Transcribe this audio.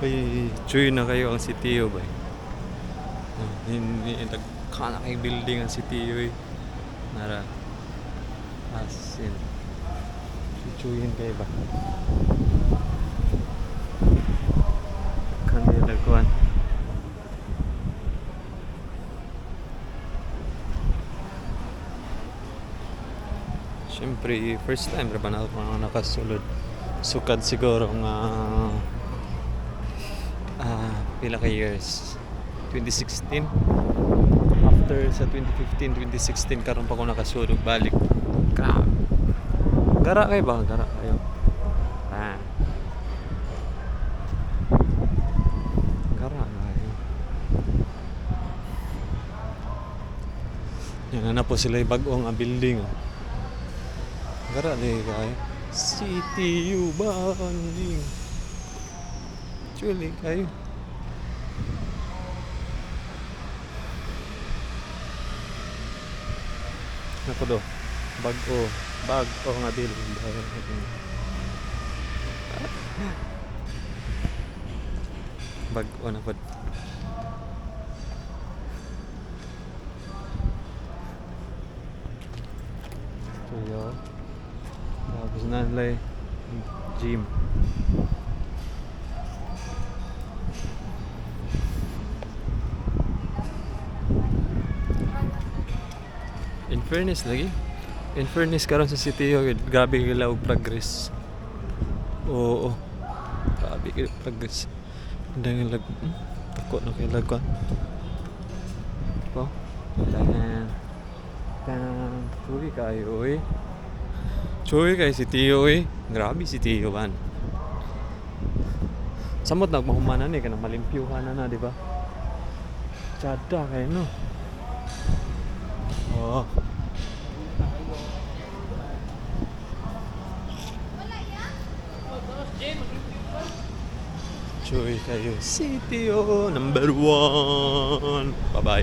Ay, chuy na kayo ang si Tio ba? Hindi nagkana kay building ang si Tio eh. Nara asin. Chuyin kayo ba? Kanila lagwan. Siyempre, first time ra ba na ako nakasulod. Sukad siguro nga pila ka years 2016 after sa 2015 2016 karon pa ko nakasulog balik. Grabe. Gara kayo ba? Gara kayo. Gara kayo. Yan na po sila yung bagong building. Gara na kayo. CTU Banding. Actually kayo. Ako do. Bago nga building. Bago na po. Tuyo. Tapos nalay gym. In fairness karon sa city grabe gila og progress. Oo. Grabe gila progress. Ndang tako na kay lagwan. Po. Chuy kayo eh. Chuy kay si Tio eh. Grabe si Tio man. Samot nagmahumanan kanang malimpyuhan na, di ba? Tsada kay no. Oh. Chuy kayo. CTO number 1. Bye-bye.